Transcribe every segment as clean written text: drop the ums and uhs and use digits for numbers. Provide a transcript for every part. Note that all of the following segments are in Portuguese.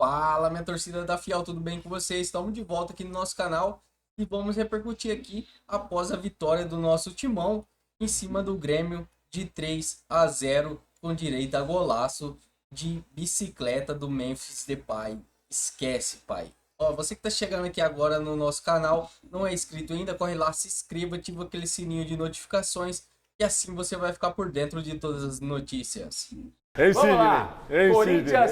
Fala, minha torcida da Fiel, tudo bem com vocês? Estamos de volta aqui no nosso canal e vamos repercutir aqui após a vitória do nosso timão em cima do Grêmio de 3-0 com direito a golaço de bicicleta do Memphis Depay. Esquece, pai. Ó, você que tá chegando aqui agora no nosso canal, não é inscrito ainda, corre lá, se inscreva, ativa aquele sininho de notificações e assim você vai ficar por dentro de todas as notícias. Ei, Vamos lá, Corinthians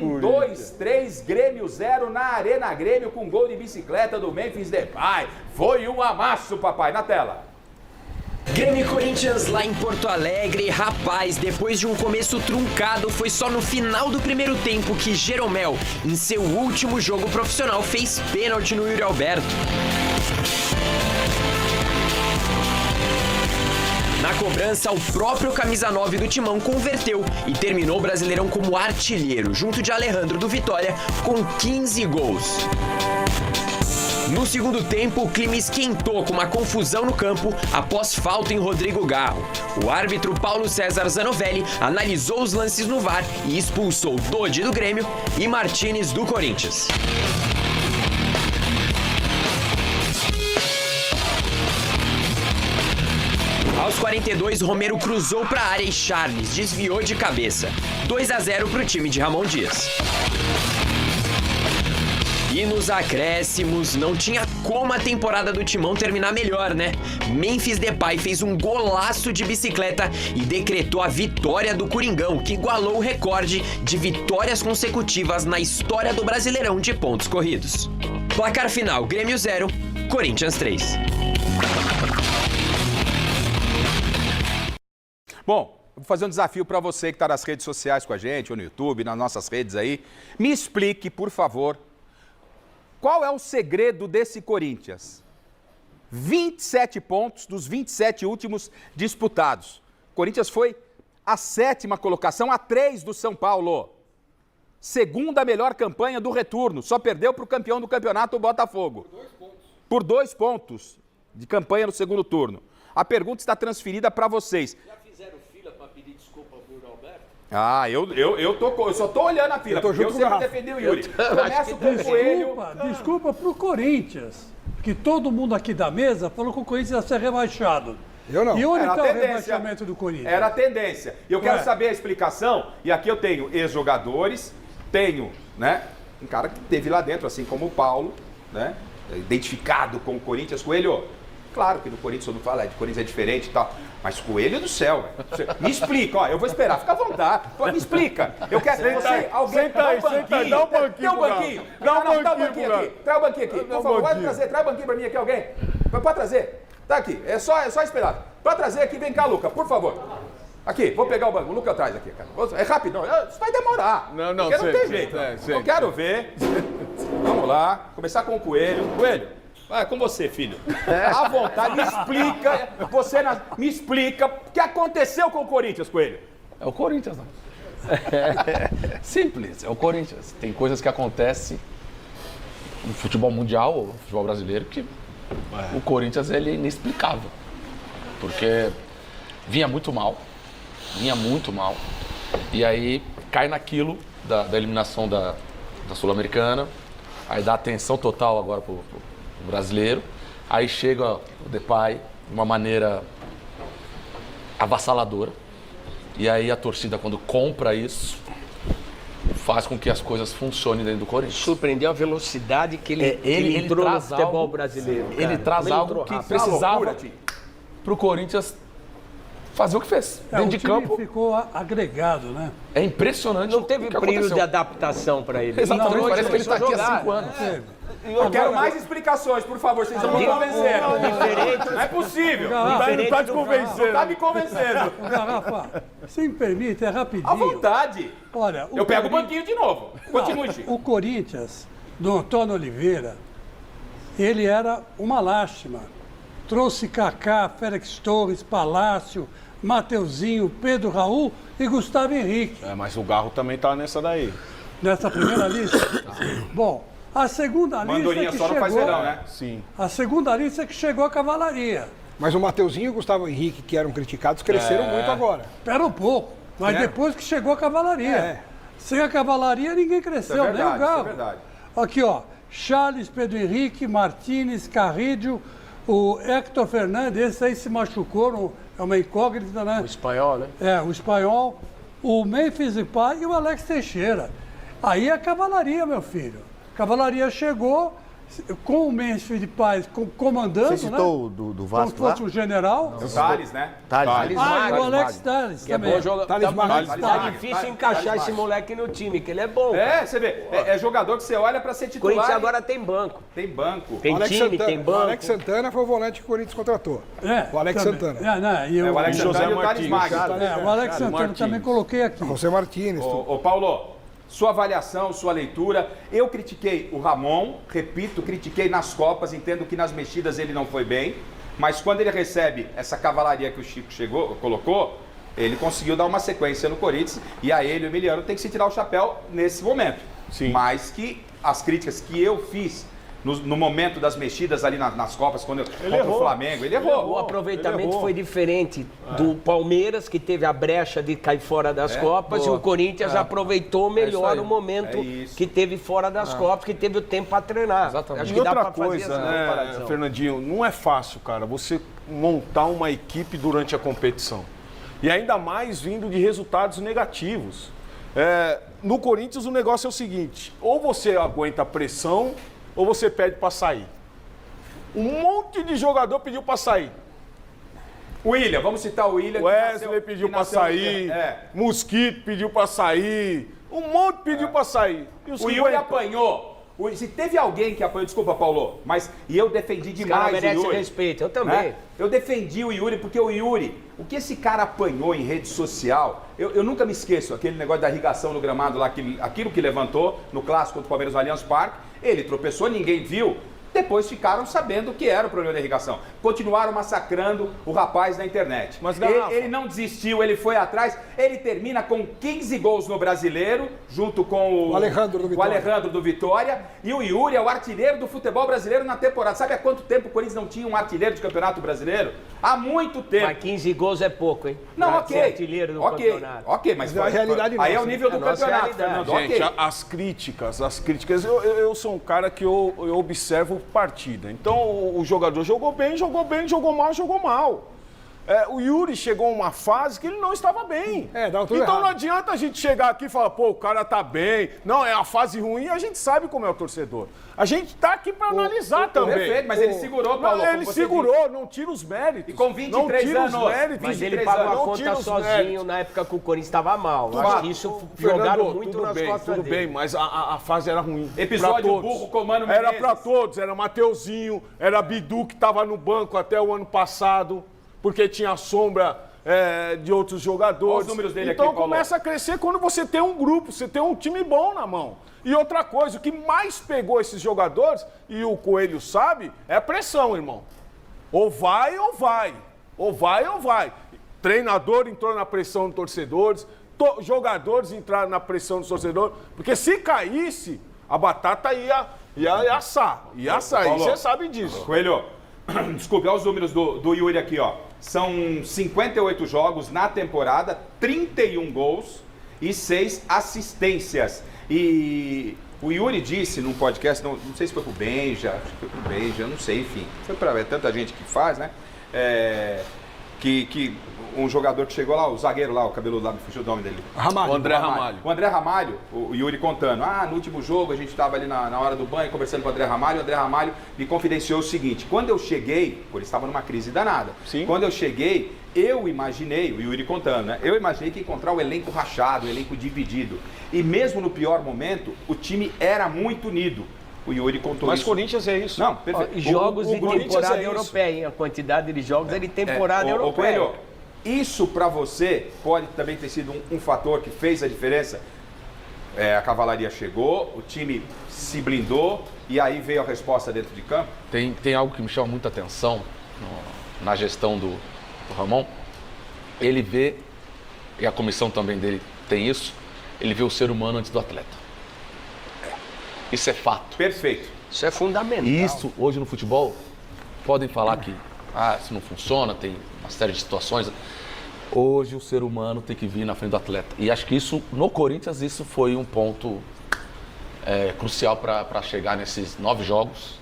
1, 2, 3, Grêmio 0 na Arena Grêmio com gol de bicicleta do Memphis Depay. Foi um amasso, papai, na tela. Grêmio e Corinthians lá em Porto Alegre, rapaz, depois de um começo truncado, foi só no final do primeiro tempo que Jeromel, em seu último jogo profissional, fez pênalti no Yuri Alberto. Na cobrança, o próprio camisa 9 do Timão converteu e terminou o Brasileirão como artilheiro, junto de Alejandro do Vitória, com 15 gols. No segundo tempo, o clima esquentou com uma confusão no campo após falta em Rodrigo Garro. O árbitro Paulo César Zanovelli analisou os lances no VAR e expulsou Dodi do Grêmio e Martínez do Corinthians. Aos 42, Romero cruzou para a área e Charles desviou de cabeça. 2-0 para o time de Ramon Dias. E nos acréscimos, não tinha como a temporada do Timão terminar melhor, né? Memphis Depay fez um golaço de bicicleta e decretou a vitória do Coringão, que igualou o recorde de vitórias consecutivas na história do Brasileirão de pontos corridos. Placar final, Grêmio 0, Corinthians 3. Bom, eu vou fazer um desafio para você que está nas redes sociais com a gente, ou no YouTube, nas nossas redes aí. Me explique, por favor, qual é o segredo desse Corinthians? 27 pontos dos 27 últimos disputados. O Corinthians foi a 7ª colocação, a 3 do São Paulo. Segunda melhor campanha do retorno, só perdeu para o campeão do campeonato, o Botafogo. Por 2 pontos de campanha no segundo turno. A pergunta está transferida para vocês. Ah, eu só tô olhando a fila, porque eu sempre defendi o Yuri. Começo com o Coelho. Desculpa pro Corinthians, que todo mundo aqui da mesa falou que o Corinthians ia ser rebaixado. Eu não. E onde Era está a o tendência. rebaixamento do Corinthians? Era a tendência. E eu quero saber a explicação, e aqui eu tenho ex-jogadores, tenho, né, um cara que teve lá dentro, assim como o Paulo, né, identificado com o Corinthians. Coelho, claro que no Corinthians eu não falo, de Corinthians é diferente e tal. Mas Coelho do céu, velho. Me explica, ó, eu vou esperar, fica à vontade. Me explica. Eu quero que você, alguém, senta aí, dá um banquinho. Dá um banquinho. Dá um banquinho aqui. Traz o banquinho aqui. Por favor, pode trazer, traz o banquinho pra mim aqui, alguém. Pode trazer. Tá aqui, é só esperar. Pode trazer aqui, vem cá, Luca, por favor. Aqui, vou pegar o banco. O Luca atrás aqui, cara. É rapidão, isso vai demorar. Não, porque não sei, tem jeito. Eu quero ver. Vamos lá, começar com o Coelho. Coelho. É com você, filho. À vontade, me explica. Me explica o que aconteceu com o Corinthians, Coelho. É o Corinthians, não. Simples, é o Corinthians. Tem coisas que acontecem no futebol mundial ou no futebol brasileiro que o Corinthians ele é inexplicável. Porque vinha muito mal. E aí cai naquilo da eliminação da Sul-Americana. Aí dá atenção total agora pro brasileiro, aí chega o Depay de uma maneira avassaladora, e aí a torcida, quando compra isso, faz com que as coisas funcionem dentro do Corinthians. Surpreendeu a velocidade que ele entrou no futebol brasileiro. Cara. Ele traz algo que precisava para o Corinthians fazer o que fez. Dentro de campo ficou agregado, né? É impressionante. Não teve período de adaptação para ele. Exatamente, parece que ele está aqui há 5 anos. Eu quero mais explicações, por favor, vocês estão me convencendo. Não é possível. Não tá te convencendo. Não tá me convencendo. Garrafa, se me permite, é rapidinho. À vontade. Olha, eu pego o banquinho de novo. Continue, Chico. O Corinthians, do Antônio Oliveira, ele era uma lástima. Trouxe Kaká, Félix Torres, Palácio, Mateuzinho, Pedro Raul e Gustavo Henrique. Mas o Garro também tá nessa daí. Nessa primeira lista? Bom, a segunda lista Mandorinha que só chegou... não faz verão, né? Sim. A segunda lista que chegou a cavalaria. Mas o Mateuzinho e o Gustavo Henrique, que eram criticados, cresceram muito agora. Espera um pouco, mas depois que chegou a cavalaria. Sem a cavalaria, ninguém cresceu, Isso é verdade, nem o Galo. isso é verdade. Aqui, ó. Charles, Pedro Henrique, Martínez, Carrillo, o Héctor Fernandes, esse aí se machucou, é uma incógnita, né? O espanhol, né? É, o espanhol, o Memphis Depay e o Alex Teixeira. Aí é cavalaria, meu filho. Cavalaria chegou com o Memphis Depay comandando, Você citou né? do Vasco Como se fosse um general. O Thales, né? Thales. Ah, e o Alex Telles Que é também. bom jogador. Thales Magno. Tá difícil encaixar esse moleque no time, que ele é bom. É, você vê, é jogador que você olha pra ser O titular. Corinthians agora tem banco. Tem banco. Tem time, tem O banco. Alex Santana foi o volante que o Corinthians contratou. É, O Alex também. Santana. É, né? E O Alex José Santana e o Thales Martins. Magno. o Alex Santana também coloquei aqui. José Martínez. Ô, Paulo, sua avaliação, sua leitura. Eu critiquei o Ramon, repito, critiquei nas Copas, entendo que nas mexidas ele não foi bem, mas quando ele recebe essa cavalaria que o Chico colocou, ele conseguiu dar uma sequência no Corinthians e a ele, o Emiliano, tem que se tirar o chapéu nesse momento. Sim. Mas que as críticas que eu fiz no momento das mexidas ali nas Copas, contra o Flamengo, ele errou. O aproveitamento foi diferente do Palmeiras, que teve a brecha de cair fora das Copas, boa. e o Corinthians aproveitou melhor o momento que teve fora das Copas, que teve o tempo para treinar. Exatamente. Acho E que dá outra para fazer coisa, essa né, comparação. Fernandinho, não é fácil, cara, você montar uma equipe durante a competição. E ainda mais vindo de resultados negativos. No Corinthians o negócio é o seguinte, ou você aguenta a pressão, ou você pede para sair. Um monte de jogador pediu para sair. William, vamos citar o William. Wesley pediu para sair, Mosquito pediu para sair, um monte pediu para sair. E os O que Yuri aguentam? apanhou. Se teve alguém que apanhou, desculpa, Paulo, mas eu defendi Os caras demais o merecem Yuri. respeito, eu também. Né? Eu defendi o Yuri, porque o Yuri, o que esse cara apanhou em rede social, eu nunca me esqueço, aquele negócio da irrigação no gramado lá, aquilo que levantou no clássico contra o Palmeiras no Allianz Parque, ele tropeçou, ninguém viu. Depois ficaram sabendo o que era o problema da irrigação. Continuaram massacrando o rapaz na internet. Mas, ele não desistiu, ele foi atrás. Ele termina com 15 gols no Brasileiro, junto com O Alejandro do Vitória. o Alejandro do Vitória. E o Yuri é o artilheiro do futebol brasileiro na temporada. Sabe há quanto tempo o Corinthians não tinha um artilheiro de campeonato brasileiro? Há muito tempo. Mas 15 gols é pouco, hein? Não, Pra ok. ser artilheiro do campeonato. Ok, mas Mas é a realidade aí é nossa, o nível né? do A nossa campeonato, realidade. Fernando. Gente, Ok. as críticas, eu sou um cara que eu observo partida. Então o jogador jogou bem, jogou mal. O Yuri chegou a uma fase que ele não estava bem. Dá tudo então errado. não adianta a gente chegar aqui e falar, pô, o cara tá bem. Não, é a fase ruim, a gente sabe como é o torcedor. A gente tá aqui para analisar também. Perfeito, mas ele segurou, Paulo. Não, como ele você segurou, não tira os méritos. E com 23 não tira anos. Os méritos, Mas ele 23 pagou anos, a não tira conta os sozinho méritos. na época que o Corinthians estava mal. Claro. Acho que isso jogaram Fernando, muito tudo nas bem, costas tudo dele. bem, mas a fase era ruim. Episódio Pra todos. burro com o Mano Era Menezes. pra todos, era Mateuzinho, era Bidu que tava no banco até o ano passado, porque tinha sombra de outros jogadores. Olha os números dele então aqui, Paulo. começa a crescer quando você tem um grupo, você tem um time bom na mão. E outra coisa, o que mais pegou esses jogadores, e o Coelho sabe, é a pressão, irmão. Ou vai ou vai. Ou vai ou vai. Treinador entrou na pressão dos torcedores, jogadores entraram na pressão dos torcedores, porque se caísse, a batata ia assar. Ia assar, e Paulo, você sabe disso. Coelho, desculpe, olha os números do Yuri aqui, ó. São 58 jogos na temporada, 31 gols e 6 assistências. E o Yuri disse num podcast, não sei se foi pro Benja, acho que foi pro Benja, não sei, enfim. Foi pra tanta gente que faz, né? Que um jogador que chegou lá, o zagueiro lá, o cabeludo lá, me fugiu o nome dele. O André Ramalho. O André Ramalho, o Yuri contando, no último jogo a gente estava ali na hora do banho conversando com o André Ramalho me confidenciou o seguinte, quando eu cheguei, ele estava numa crise danada, Sim. Quando eu cheguei, eu imaginei, o Yuri contando, né? Eu imaginei que ia encontrar o elenco rachado, o elenco dividido, e mesmo no pior momento, o time era muito unido. O Yuri contou Mas isso. Corinthians é isso. Não, perfeito. E jogos de Corinthians temporada é isso. europeia, hein? A quantidade de jogos é de temporada Ô, europeia. Coelho, isso pra você pode também ter sido um fator que fez a diferença? A cavalaria chegou, o time se blindou e aí veio a resposta dentro de campo? Tem algo que me chama muita atenção na gestão do Ramon. Ele vê, e a comissão também dele tem isso, ele vê o ser humano antes do atleta. Isso é fato. Perfeito. Isso é fundamental. E isso, hoje no futebol, podem falar que isso não funciona, tem uma série de situações. Hoje o ser humano tem que vir na frente do atleta. E acho que isso, no Corinthians, isso foi um ponto crucial para chegar nesses 9 jogos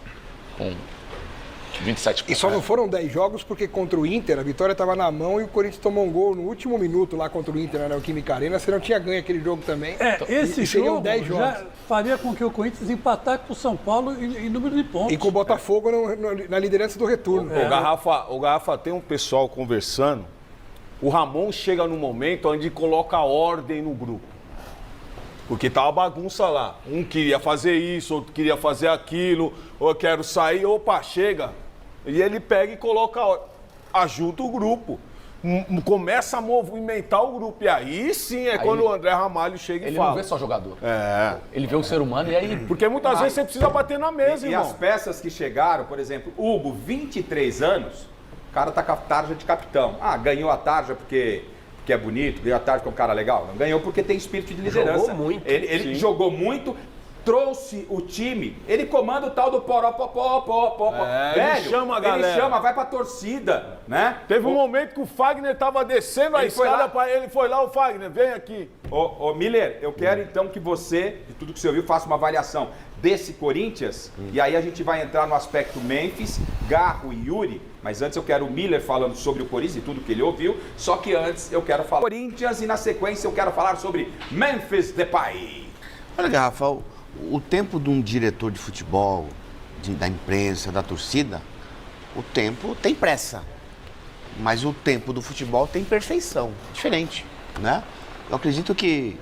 com 27 pontos. E só não foram 10 jogos porque contra o Inter a vitória estava na mão e o Corinthians tomou um gol no último minuto lá contra o Inter na Neoquímica Arena. Você não tinha ganho aquele jogo também. Esse e seriam jogo 10 jogos. já faria com que o Corinthians empatasse com o São Paulo em número de pontos. E com o Botafogo na liderança do retorno. O Garrafa tem um pessoal conversando. O Ramon chega num momento onde coloca ordem no grupo. Porque tá uma bagunça lá. Um queria fazer isso, outro queria fazer aquilo, ou eu quero sair, opa, chega. E ele pega e coloca, ajuda o grupo. Começa a movimentar o grupo. E aí sim quando o André Ramalho chega e fala. Ele não vê só jogador. Ele vê o ser humano e aí... Porque muitas vezes você precisa bater na mesa, E irmão. as peças que chegaram, por exemplo, Hugo, 23 anos, o cara tá com a tarja de capitão. Ganhou a tarja porque é bonito, ganhou a tarja porque é um cara legal. Não ganhou porque tem espírito de liderança. Jogou muito. Ele jogou muito, trouxe o time, ele comanda o tal do poró. Ele chama a galera. Ele chama, vai pra torcida, né? Teve um momento que o Fagner tava descendo a Ele foi escada, lá. ele foi lá, o Fagner, vem aqui. Ô Miller, eu quero então que você, de tudo que você ouviu, faça uma avaliação desse Corinthians, e aí a gente vai entrar no aspecto Memphis, Garro e Yuri, mas antes eu quero o Miller falando sobre o Corinthians e tudo que ele ouviu, só que antes eu quero falar Corinthians e na sequência eu quero falar sobre Memphis Depay. Olha, Garrafa, o tempo de um diretor de futebol, da imprensa, da torcida, o tempo tem pressa, mas o tempo do futebol tem perfeição, diferente, né? Eu acredito que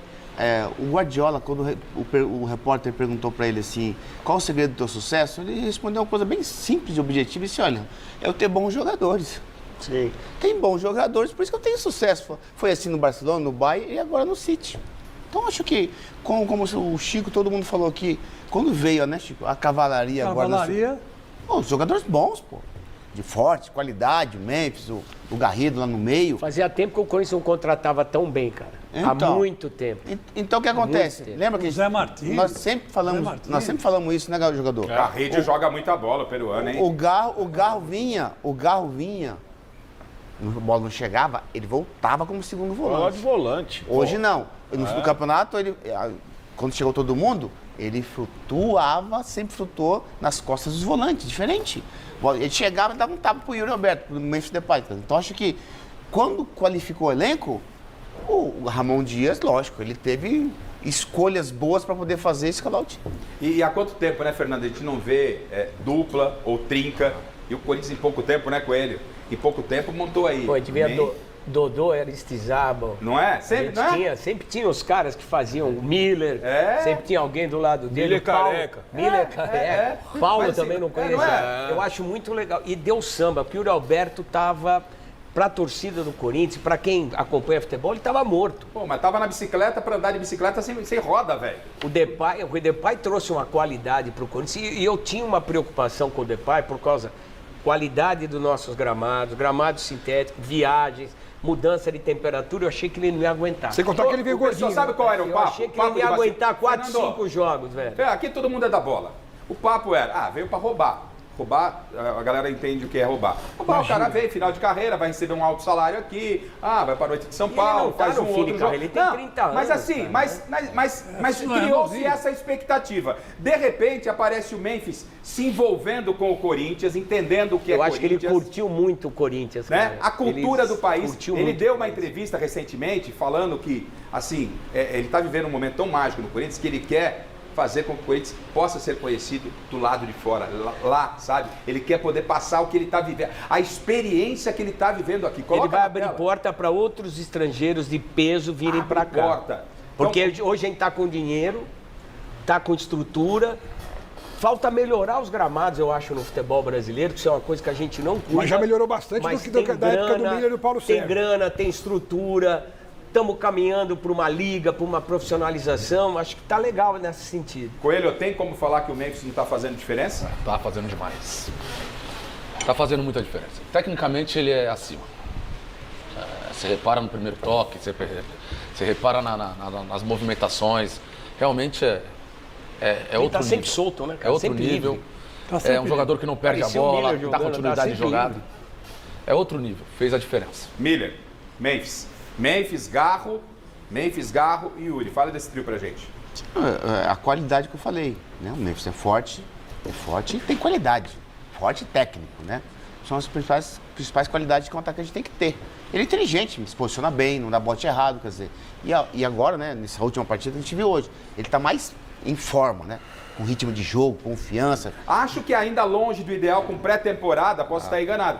o Guardiola, quando o repórter perguntou para ele assim, qual o segredo do teu sucesso, ele respondeu uma coisa bem simples e objetiva, e disse, olha, é eu ter bons jogadores. Sim. Tem bons jogadores, por isso que eu tenho sucesso. Foi assim no Barcelona, no Bayern e agora no City. Então acho que, como o Chico, todo mundo falou aqui, quando veio, né, Chico, a cavalaria agora... Os jogadores bons, pô. De forte, qualidade, o Memphis, o Garrido lá no meio. Fazia tempo que o Corinthians não contratava tão bem, cara. Então, há muito tempo. Então o que acontece? Lembra que Zé Martins. nós sempre falamos isso, né, jogador? Garrido joga muita bola, peruano, hein? O Garro vinha, a bola não chegava, ele voltava como segundo volante. de volante. Hoje não. No campeonato, quando chegou todo mundo, ele sempre flutuou nas costas dos volantes, diferente. Ele chegava e dava um tapa pro Yuri Alberto, pro Memphis Depay. Então acho que quando qualificou o elenco, o Ramon Dias, lógico, ele teve escolhas boas para poder fazer e escalar o time. E há quanto tempo, né, Fernando, a gente não vê dupla ou trinca, e o Corinthians em pouco tempo, né, Coelho? Em pouco tempo montou aí. Pô, a gente via Dodô, Aristizábal. Não é? Sempre tinha os caras que faziam o Miller, sempre tinha alguém do lado dele. Miller careca. Miller careca. Paulo Mas, também assim, não conhecia. não é? Eu acho muito legal. E deu samba, porque o Yuri Alberto tava, pra torcida do Corinthians, pra quem acompanha futebol, ele tava morto. Pô, mas tava na bicicleta, pra andar de bicicleta sem roda, velho. O Depay trouxe uma qualidade pro Corinthians e eu tinha uma preocupação com o Depay por causa qualidade dos nossos gramados, gramado sintético, viagens, mudança de temperatura, eu achei que ele não ia aguentar. Sem contar que ele veio gordinho. Você sabe qual era o Eu papo? achei que O papo ele ia de aguentar 4, Fernando, 5 jogos, velho. Aqui todo mundo é da bola. O papo era, veio pra roubar. Roubar, a galera entende o que é roubar. Roubar, o cara veio, final de carreira, vai receber um alto salário aqui, vai pra noite de São Paulo, não tá faz no um fim de outro jogo. carreira, ele tem 30 anos, Mas assim, cara. mas criou-se essa expectativa. De repente aparece o Memphis se envolvendo com o Corinthians, entendendo o que é Eu acho que Corinthians. ele curtiu muito o Corinthians. Né? Cara. A cultura Ele do país. curtiu Ele muito. deu uma entrevista recentemente falando que, assim, ele está vivendo um momento tão mágico no Corinthians que ele quer fazer com que o Corinthians possa ser conhecido do lado de fora, lá, sabe? Ele quer poder passar o que ele está vivendo, a experiência que ele está vivendo aqui. Ele vai abrir porta para outros estrangeiros de peso virem para cá. Porta. Porque Então, hoje a gente está com dinheiro, está com estrutura. Falta melhorar os gramados, eu acho, no futebol brasileiro, que isso é uma coisa que a gente não cuida. Mas já melhorou bastante Mas da época do Miller e do Paulo Tem Sérgio. grana, tem estrutura, estamos caminhando para uma liga, para uma profissionalização, acho que está legal nesse sentido. Coelho, tem como falar que o Memphis não está fazendo diferença? Tá fazendo demais. Tá fazendo muita diferença. Tecnicamente ele é acima. Você repara no primeiro toque, você repara nas movimentações. Realmente é outro Ele tá sempre nível. solto, né, cara? É outro Sempre nível. livre. Tá sempre É um jogador que não perde Parecia a o bola, Miller dá jogando, continuidade tá de sempre jogada. livre. É outro nível, fez a diferença. Miller, Memphis, Garro e Yuri. Fala desse trio pra gente. A qualidade que eu falei, né? O Memphis é forte e tem qualidade. Forte e técnico, né? São as principais qualidades que um atacante tem que ter. Ele é inteligente, se posiciona bem, não dá bote errado, quer dizer. E agora, né, nessa última partida a gente viu hoje, ele está mais em forma, né? Com ritmo de jogo, confiança. Acho que ainda longe do ideal com pré-temporada, posso estar enganado,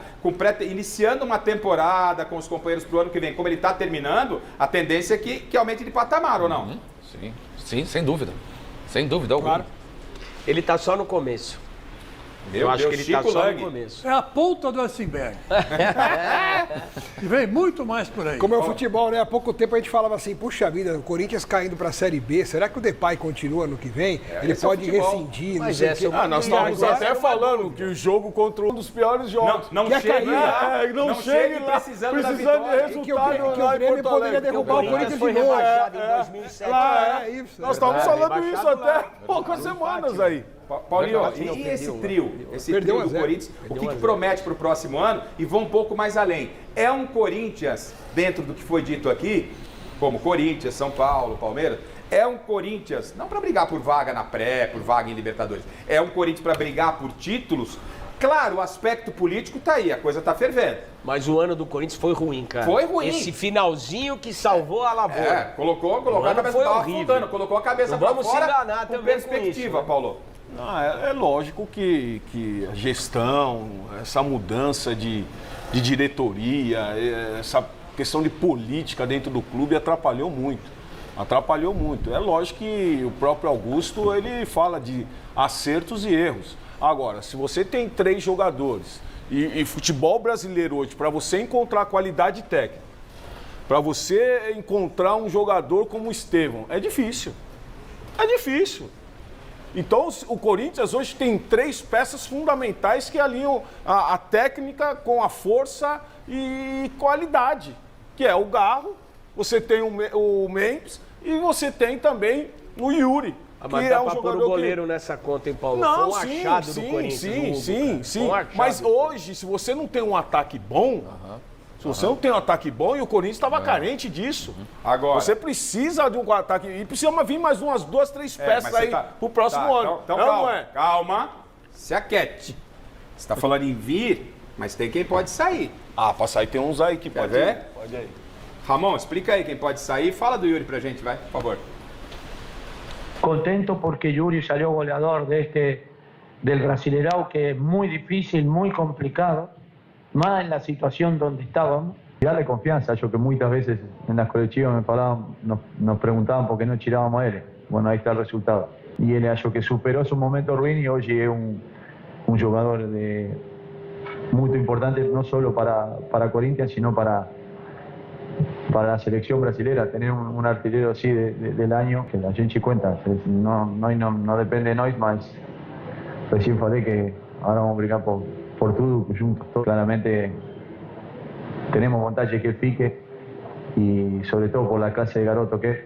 iniciando uma temporada com os companheiros pro ano que vem, como ele está terminando, a tendência é que aumente de patamar, ou não? Sim, sem dúvida. Sem dúvida alguma. Claro. Ele está só no começo. Meu Eu acho Deus, que ele está Chico só Lang. no começo. É a ponta do iceberg. E vem muito mais por aí. Como é o futebol, né? Há pouco tempo a gente falava assim, puxa vida, o Corinthians caindo para a Série B, será que o Depay continua no que vem? Ele pode rescindir, não Mas sei o essa quê. é uma- Nós Mas estávamos essa até é uma falando dúvida. que o jogo contra um dos piores jogos. Não Quer chegue cair, lá. não chegue lá, precisando da de vitória. resultado que o lá em Grêmio Porto poderia Alegre. derrubar o Corinthians foi de novo. rebaixado em 2007. É isso. Nós estávamos falando rebaixado isso até lá. poucas semanas aí. Paulinho, Verdade, não, e perdeu. esse trio? Esse Perdeu trio 1 a do 0. Corinthians, o Perdeu que 1 a 0. promete para o próximo ano? E vão um pouco mais além. É um Corinthians, dentro do que foi dito aqui, como Corinthians, São Paulo, Palmeiras, é um Corinthians, não para brigar por vaga na pré, por vaga em Libertadores, é um Corinthians para brigar por títulos. Claro, o aspecto político tá aí, a coisa tá fervendo. Mas o ano do Corinthians foi ruim, cara. Foi ruim. Esse finalzinho que salvou a lavoura. Colocou a ano cabeça foi tava horrível. afundando, colocou a cabeça Não para vamos se fora enganar com também com perspectiva, isso, né? Paulo. É lógico que a gestão, essa mudança de diretoria, essa questão de política dentro do clube atrapalhou muito. Atrapalhou muito. É lógico que o próprio Augusto, ele fala de acertos e erros. Agora, se você tem 3 jogadores e futebol brasileiro hoje, para você encontrar qualidade técnica, para você encontrar um jogador como o Estevão, é difícil. É difícil. Então, o Corinthians hoje tem 3 peças fundamentais que alinham a técnica com a força e qualidade, que é o Garro, você tem o Memphis e você tem também o Yuri. Mas que dá é um pra pôr jogador o goleiro nessa conta, hein, Paulo? Não, foi um sim, achado do sim, Corinthians. sim, o Hugo, sim, cara. sim. Foi um achado. Mas hoje, se você não tem um ataque bom, se você não tem um ataque bom, e o Corinthians estava carente disso. Agora. Você precisa de um ataque, e precisa vir mais umas 2, 3 peças mas aí você tá- pro próximo ano. Então, É ou não calma, é? calma, se aquete. Você tá falando em vir, mas tem quem pode sair. Ah, pra sair tem uns aí que Quer pode ver? ir. Pode aí. Ramon, explica aí quem pode sair. Fala do Yuri pra gente, vai, por favor. Contento porque Yuri salió goleador del Brasileirão, que es muy difícil, muy complicado, más en la situación donde estábamos. Y darle confianza, yo que muchas veces en las colectivas nos preguntaban por qué no tirábamos a él. Bueno, ahí está el resultado. Y él yo que superó su momento ruin y hoy es un jugador muy importante, no solo para Corinthians, sino para la selección brasilera. Tener un artilero así del año, que a gente cuenta, no depende de nós, mas recién falei que ahora vamos a brigar por tudo juntos. Claramente tenemos vontade que él fique, y sobre todo por la clase de garoto que es,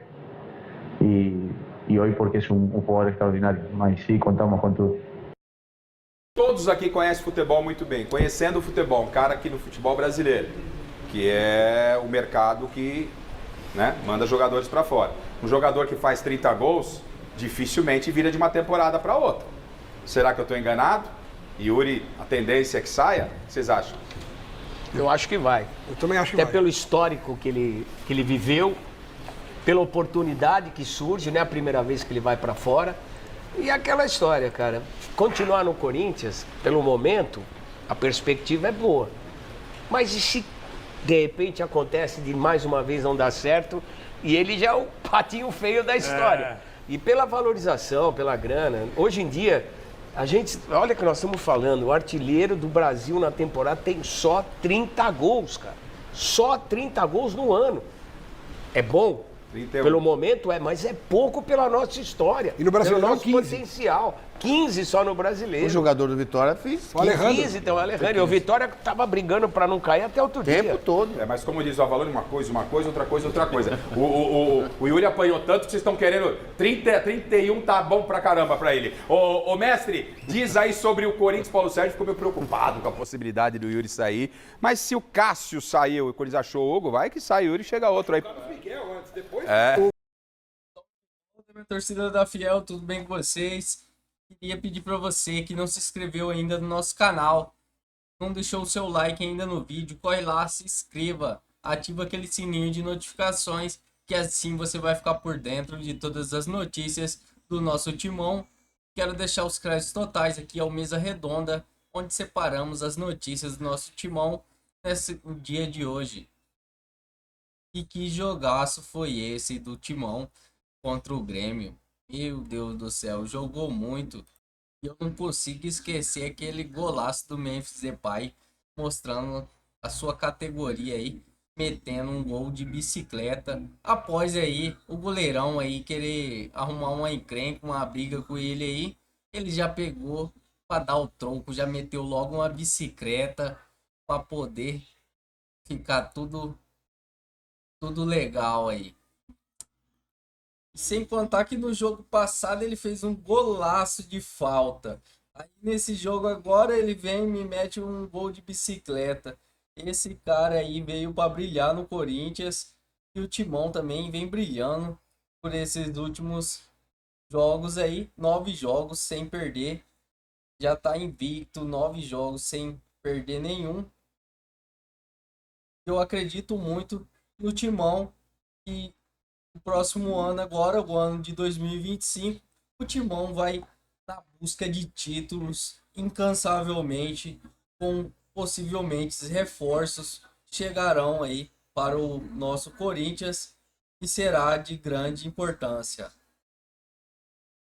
y hoy porque es un jugador extraordinario, mas sí contamos con tudo. Todos aqui conhecem futebol muito bem. Conhecendo o futebol, um cara aqui no futebol brasileiro, que é o mercado que, né, manda jogadores para fora. Um jogador que faz 30 gols, dificilmente vira de uma temporada para outra. Será que eu estou enganado? Yuri, a tendência é que saia? O que vocês acham? Eu acho que vai. Eu também acho que Até vai. pelo histórico que ele viveu, pela oportunidade que surge, né? A primeira vez que ele vai para fora. E aquela história, cara. Continuar no Corinthians, pelo momento, a perspectiva é boa. Mas e se de repente acontece de mais uma vez não dar certo e ele já é o patinho feio da história? E pela valorização, pela grana, hoje em dia, a gente, olha que nós estamos falando, o artilheiro do Brasil na temporada tem só 30 gols, cara. Só 30 gols no ano. É bom? 31. Pelo momento mas é pouco pela nossa história. E no Brasileirão, pelo nosso 15. potencial. 15 só no Brasileiro. O jogador do Vitória fez O Alejandro. 15, então, o Alejandro. E o Vitória tava brigando para não cair até outro o tempo dia. todo. Mas como diz o Avalone, uma coisa, outra coisa. O Yuri apanhou tanto que vocês estão querendo 31 tá bom pra caramba pra ele. Ô mestre, diz aí sobre o Corinthians. Paulo Sérgio ficou meio preocupado com a possibilidade do Yuri sair. Mas se o Cássio saiu e o Corinthians achou o Hugo, vai que sai o Yuri e chega outro aí. Miguel antes, depois. Minha torcida da Fiel, tudo bem com vocês? Queria pedir para você que não se inscreveu ainda no nosso canal, não deixou o seu like ainda no vídeo, corre lá, se inscreva, ativa aquele sininho de notificações, que assim você vai ficar por dentro de todas as notícias do nosso timão. Quero deixar os créditos totais aqui ao Mesa Redonda, onde separamos as notícias do nosso timão nesse dia de hoje. E que jogaço foi esse do timão contra o Grêmio. Meu Deus do céu, jogou muito. E eu não consigo esquecer aquele golaço do Memphis Depay, mostrando a sua categoria aí, metendo um gol de bicicleta. Após aí o goleirão aí querer arrumar uma encrenca, uma briga com ele aí, ele já pegou para dar o tronco, já meteu logo uma bicicleta para poder ficar tudo legal aí. Sem contar que no jogo passado ele fez um golaço de falta. Aí nesse jogo agora ele vem e me mete um gol de bicicleta. Esse cara aí veio para brilhar no Corinthians. E o Timão também vem brilhando por esses últimos jogos aí. 9 jogos sem perder. Já tá invicto, 9 jogos sem perder nenhum. Eu acredito muito no Timão e o próximo ano agora, o ano de 2025, o Timão vai na busca de títulos incansavelmente, com possivelmente reforços chegarão aí para o nosso Corinthians e será de grande importância.